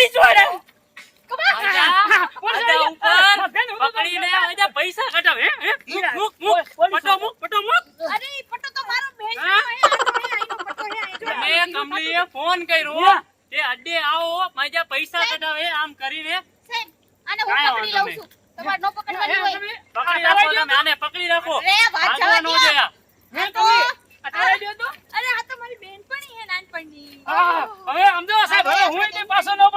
પકડી છોડે પકડીને આજા પૈસા કઢાવ હે મુક પટો મુક અરે ઈ પટ્ટો તો મારો બેન નો હે આ તો હે આઈનો પટ્ટો હે આઈનો મેં કમલીએ ફોન કર્યો તે અડ્ડે આવો માજા પૈસા કઢાવે આમ કરીને સેન આને હું પકડી લઉં છું તમારે નો પકડવાની હોય પકડી રાખો તમે આને પકડી રાખો અરે વાત જવા નો દે દયા હે કમલી અટાઈ દો તો અરે આ તો મારી બેનપણી હે નાનપણની હવે સમજો સાહેબ હવે હું એને પાછો ન પડું